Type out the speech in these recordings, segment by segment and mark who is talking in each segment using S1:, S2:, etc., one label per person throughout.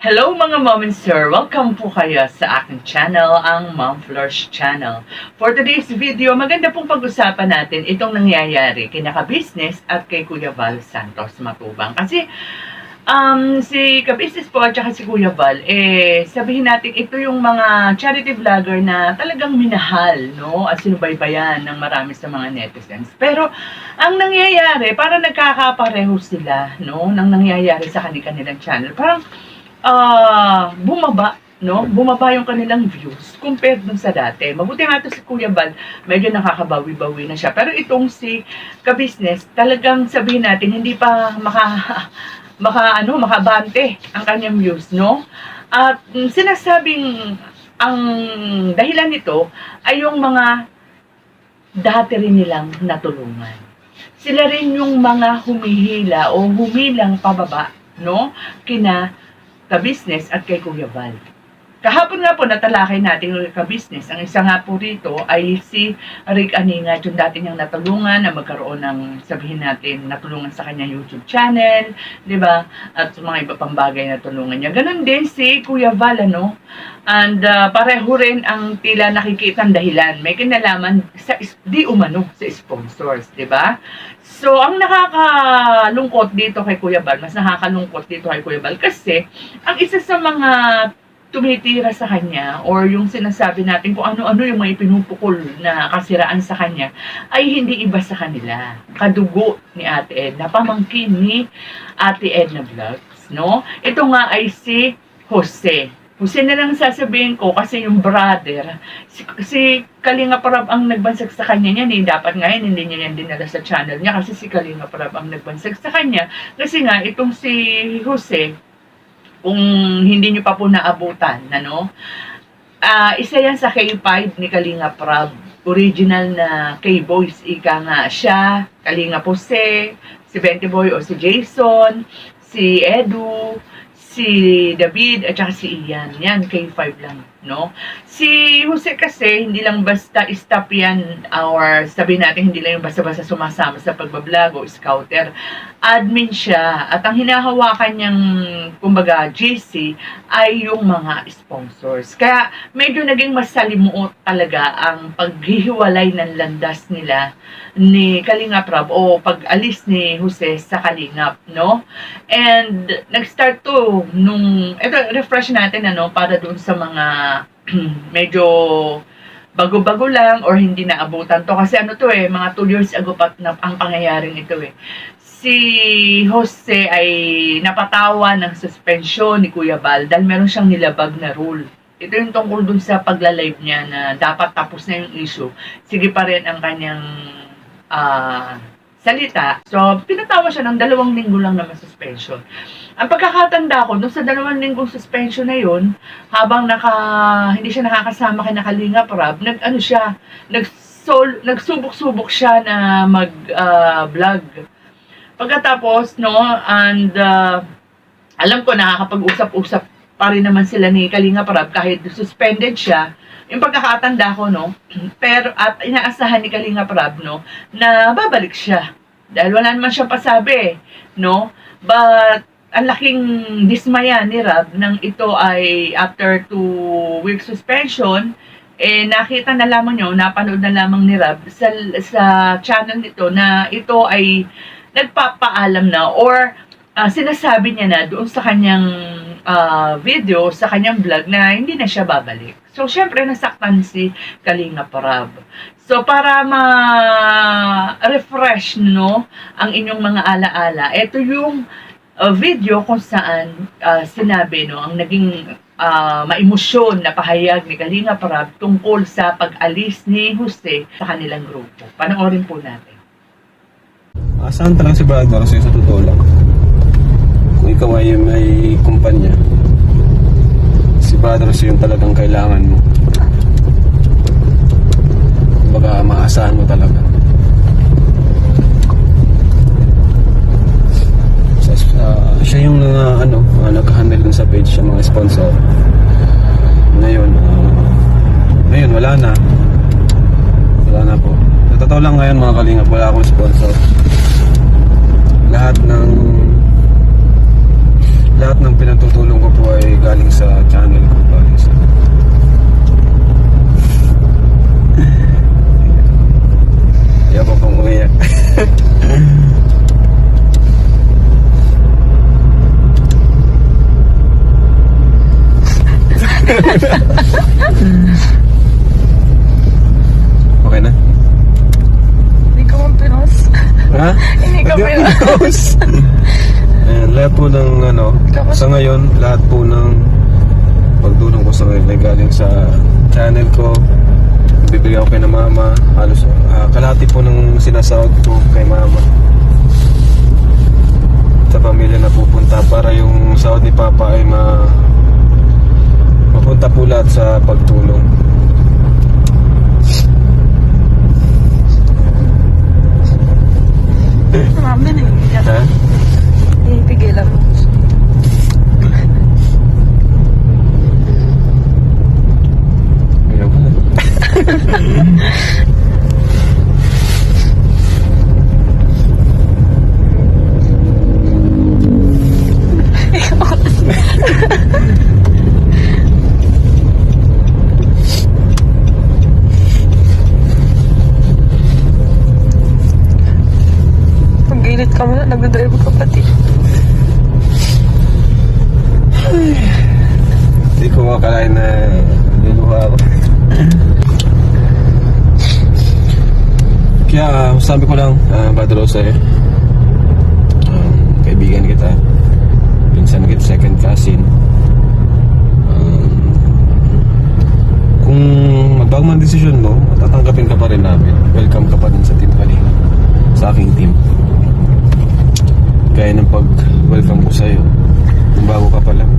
S1: Hello mga mom and sir! Welcome po kayo sa aking channel, ang Mom Flourish Channel. For today's video, maganda pong pag-usapan natin itong nangyayari kina ka-business at kay Kuya Val Santos Matubang. Kasi si ka-business po at saka si Kuya Val, sabihin natin ito yung mga charity vlogger na talagang minahal, no? At sinubaybayan ng marami sa mga netizens. Pero ang nangyayari, parang nagkakapareho sila, no? Nang nangyayari sa kanilang channel. Parang bumaba, no? Bumaba yung kanilang views compared dun sa dati. Mabuti nga ito si Kuya Val, medyo nakakabawi-bawi na siya. Pero itong si ka-business, talagang sabihin natin, hindi pa makabante ang kanyang views, no? At sinasabing ang dahilan nito ay yung mga dati rin nilang natulungan. Sila rin yung mga humihila o humilang pababa, no? Kina ka-business at kay Kuya Val. Kahapon nga po natalakay natin yung ka-business. Ang isa nga po rito ay si Rick Aningat, yung dati niyang natulungan na magkaroon ng, sabihin natin, natulungan sa kanyang YouTube channel, di ba? At mga iba pang bagay na tulungan niya. Ganon din si Kuya Val, ano? And pareho rin ang tila nakikitang dahilan. May kinalaman sa di umano sa sponsors, di ba? So, ang nakakalungkot dito kay Kuya Val, mas nakakalungkot dito kay Kuya Val kasi ang isa sa mga tumitira sa kanya or yung sinasabi natin kung ano-ano yung mga ipinupukol na kasiraan sa kanya ay hindi iba sa kanila. Kadugo ni Ate Edna, pamangkin ni Ate Edna Vlogs, no? Ito nga ay si Jose. Jose na lang sasabihin ko kasi yung brother, si Kalinga Prab ang nagbansag sa kanya niyan eh. Dapat nga yun, hindi niya yan dinala sa channel niya kasi si Kalinga Prab ang nagbansag sa kanya. Kasi nga, itong si Jose, kung hindi nyo pa po naabutan, ano, isa yan sa K5 ni Kalinga Prab. Original na K-Boys, ika nga siya, Kalinga Jose, si Bente Boy o si Jason, si Edu, si David at saka si Ian. Yan, K5 lang, no? Si Jose kasi, hindi lang basta stop yan or sabihin natin, hindi lang yung basta-basta sumasama sa pagbablog o scouter. Admin siya at ang hinahawakan niyang, kumbaga, GC ay yung mga sponsors. Kaya medyo naging masalimuot talaga ang paghihiwalay ng landas nila ni Kalinga Prab o pag-alis ni Jose sa Kalingap, no? And nag-start to nung, ito, refresh natin, ano, para dun sa mga medyo bago-bago lang or hindi naabutan to. Kasi ano to mga 2 years ago pa na ang pangyayaring ito Si Jose ay napatawan ng suspension ni Kuya Val dahil meron siyang nilabag na rule. Ito yung tungkol dun sa pagla-live niya na dapat tapos na yung issue. Sige pa rin ang kanyang salita. So, pinatawa siya ng 2 linggo lang naman suspension. Ang pagkakatanda ko, doon sa 2 linggong suspension na yun, habang hindi siya nakakasama kay Kalinga Prab, nagsubok-subok siya na mag-vlog. Pagkatapos, no, and alam ko nakakapag-usap-usap pa rin naman sila ni Kalinga Prab kahit suspended siya. Yung pagkakatanda ko, no, pero at inaasahan ni Kalinga Prab, no, na babalik siya. Dahil wala naman siyang pasabi, no, but ang laking dismaya ni Rab nang ito ay after 2 week suspension, nakita na lamang nyo, napanood na lamang ni Rab sa channel nito na ito ay nagpapaalam na or sinasabi niya na doon sa kanyang video, sa kanyang vlog na hindi na siya babalik. So, syempre, nasaktan si Kalinga Prab. So, para ma-refresh, no, ang inyong mga alaala, ito yung video kung saan sinabi, no, ang naging maemosyon na pahayag ni Kalinga Prab tungkol sa pag-alis ni Jose sa kanilang grupo. Panoorin po natin.
S2: Saan talaga si brother sa totoo lang? Kung ikaw ay may kumpanya, si brother yung talagang kailangan mo. Baga maasahan mo talaga. Siya yung nag-handle dun sa page siya, mga sponsor. Ngayon wala na po. Sa totoo lang ngayon mga kalingap, wala akong sponsor. Lahat ng pinatutulong ko po ay galing sa channel ko, galing sa kaya pa pang umiyak. Okay na?
S3: Hindi ko mapinos.
S2: Ha?
S3: Hindi ko mapinos.
S2: Ayan, lahat po ng sa ngayon, lahat po ng pagdulong ko sa ngayon ay galing sa channel ko. Bibigyan ko kay na mama. Halos kalahati po ng sinasahod ko kay mama. Sa pamilya na pupunta para yung sahod ni papa ay mapunta po lahat sa pagtulong.
S3: Mami na iiyak.
S2: Ha?
S3: Ipigilan mo.
S2: Ayaw ko na.
S3: Pag-init ka muna, nagdadrive ka pati.
S2: Hindi ko makalain na luluha ako. Kaya sabi ko lang, Brother Jose, kaibigan kita, pinsan kita, second cousin. Kung magbago man desisyon mo, tatanggapin ka pa rin namin. Welcome ka pa din sa Team Kalinga, sa aking team. Gaya ng pag-welcome ko sa'yo, kung bago ka pa lang.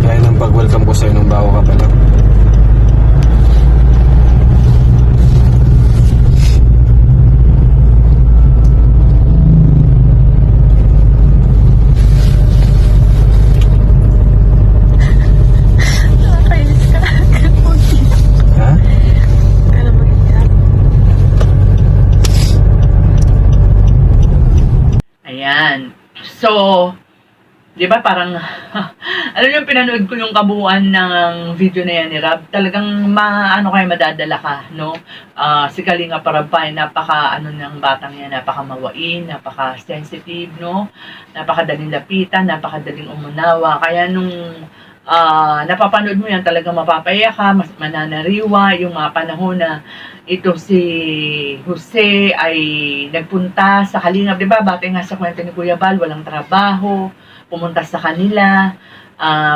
S2: Gaya ng pag-welcome ko sa'yo nung bago ka pa lang.
S3: Nakakainis ka.
S2: Ha?
S3: Kaya mag-iyak.
S1: Ayan. So, di ba parang, alam niyo, pinanood ko yung kabuuan ng video na yan ni Rab. Talagang madadala ka, no? Si Kalinga Parabay, napaka, ng batang yan, napaka mawain, napaka sensitive, no? Napakadaling lapitan, napakadaling umunawa. Kaya nung napapanood mo yan, talagang mapapaiyak ka, mas mananariwa yung mga panahon na ito si Jose ay nagpunta sa Kalingap, di ba? Batay nga sa kwento ni Kuya Bal, walang trabaho, pumunta sa kanila,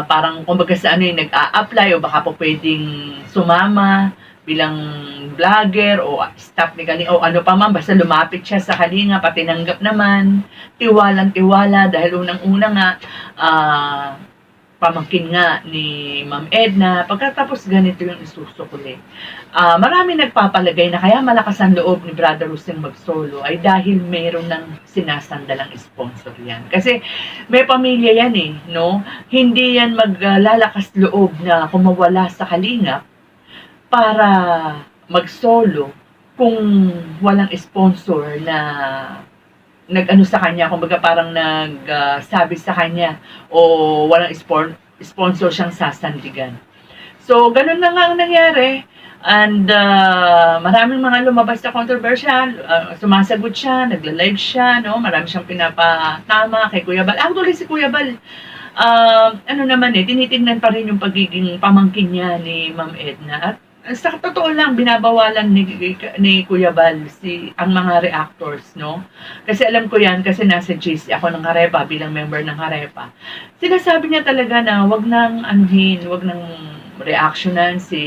S1: parang kumbaga sa nag-a-apply o baka po pwedeng sumama bilang vlogger o staff ni Kalinga o ano pa man, basta lumapit siya sa Kalinga, patinanggap naman, tiwalang-tiwala dahil unang-una nga, pamangkin nga ni Ma'am Edna, pagkatapos ganito yung isusukuli. Marami nagpapalagay na kaya malakas ang loob ni Brother Ruseng magsolo ay dahil mayroon ng sinasandalang sponsor yan. Kasi may pamilya yan no? Hindi yan maglalakas loob na kumawala sa Kalingap para magsolo kung walang sponsor na nag-ano sa kanya, kumbaga parang nagsabi sa kanya o walang sponsor siyang sasandigan. So, ganun na nga ang nangyari. And maraming mga lumabas na controversial, sumasagot siya, nagla-live siya, no? Marami siyang pinapatama kay Kuya Bal. Actually, si Kuya Bal, tinitingnan pa rin yung pagiging pamangkin niya ni Ma'am Edna. At sa totoo lang, binabawalan ni Kuya Bal ang mga reactors, no? Kasi alam ko yan, kasi nasa GC ako ng Karepa, bilang member ng Karepa. Sinasabi niya talaga na wag nang wag nang reactionan si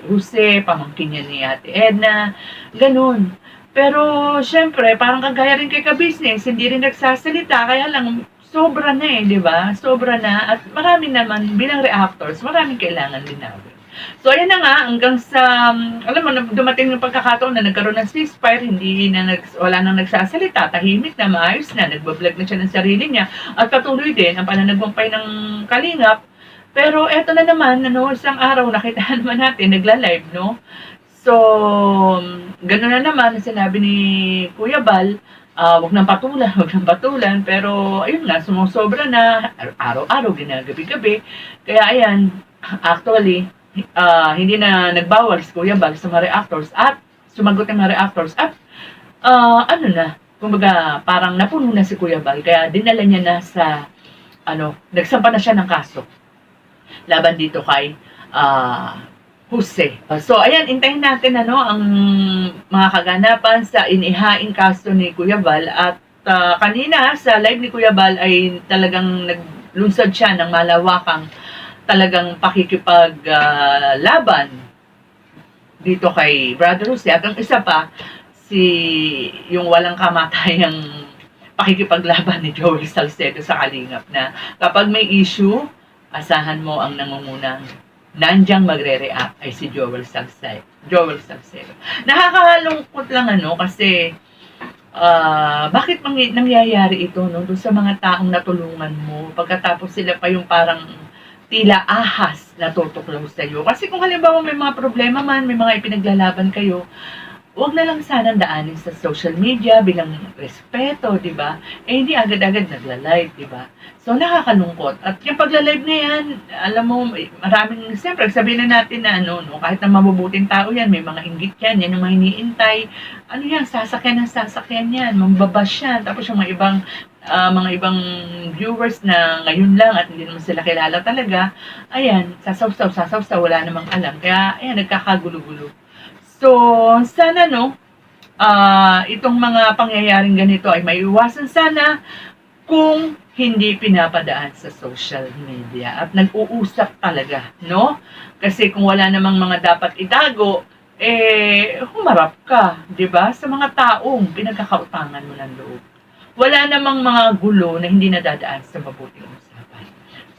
S1: Jose, pamangkin niya ni Ate Edna, ganun. Pero, syempre, parang kagaya rin kay ka-business, hindi rin nagsasalita, kaya lang, sobra na di ba? Sobra na, at marami naman, bilang reactors, maraming kailangan din namin. So, ayan na nga, hanggang sa, alam mo, dumating yung pagkakataon na nagkaroon ng ceasefire, wala nang nagsasalita, tahimik na, maayos na, nagbablog na siya ng sarili niya, at patuloy din ang pananagumpay ng Kalingap. Pero eto na naman, isang araw, nakita naman natin, nagla-live, no? So, gano'n na naman ang sinabi ni Kuya Bal, wag nang patulan, wag nang patulan. Pero, ayun nga, sumusobra na, araw-araw, ginagabi-gabi. Kaya, ayan, actually, hindi na nagbawal si Kuya Bal sa mga reactors at sumagot ang mga reactors at, ano na, kumbaga, parang napuno na si Kuya Bal. Kaya, dinala niya na sa, nagsampa na siya ng kaso laban dito kay, Jose. So, ayan, intayin natin ang mga kaganapan sa inihaing kaso ni Kuya Bal at kanina sa live ni Kuya Bal ay talagang naglunsad siya ng malawakang talagang pakikipaglaban dito kay Brother Jose. At ang isa pa, yung walang kamatayang pakikipaglaban ni Joel Salcedo sa Kalingap na kapag may issue, asahan mo ang nangungunang nandiyan magre-react ay si Joel Salcedo. Nakakalungkot lang kasi bakit nangyayari ito doon sa mga taong natulungan mo pagkatapos sila pa yung parang tila ahas na tutuklaw sa iyo. Kasi kung halimbawa may mga problema man, may mga ipinaglalaban kayo, huwag na lang sana daanin sa social media bilang respeto, di ba? Hindi agad-agad nagla-live, di ba? So, nakakalungkot. At yung pagla-live na yan, alam mo, maraming, siyempre, sabihin na natin na kahit na mabubuting tao yan, may mga inggit yan, yan yung mga iniintay. Ano yan, sasakyan ng sasakyan yan, mambabash yan. Tapos yung mga ibang viewers na ngayon lang at hindi naman sila kilala talaga, ayan, sasawsaw, wala namang alam. Kaya, ayan, nagkakagulo-gulo. So, sana itong mga pangyayaring ganito ay maiwasan sana kung hindi pinapadaan sa social media at nag-uusap talaga, no? Kasi kung wala namang mga dapat itago, humarap ka, 'di ba? Sa mga taong pinagkakautangan mo ng loob. Wala namang mga gulo na hindi nadadaan sa mabuting usapan.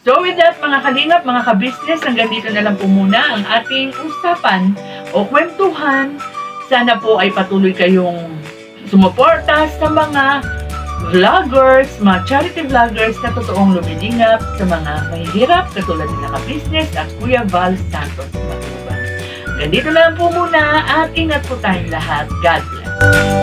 S1: So with that, mga kalingap, mga ka-business, hanggang dito na lang po muna ang ating usapan o kwentuhan. Sana po ay patuloy kayong sumuporta sa mga vloggers, mga charity vloggers na totoong lumilingap sa mga mahihirap katulad nila ka-business at Kuya Val Santos Matubang. Hanggang dito na lang po muna at ingat po tayong lahat. God bless.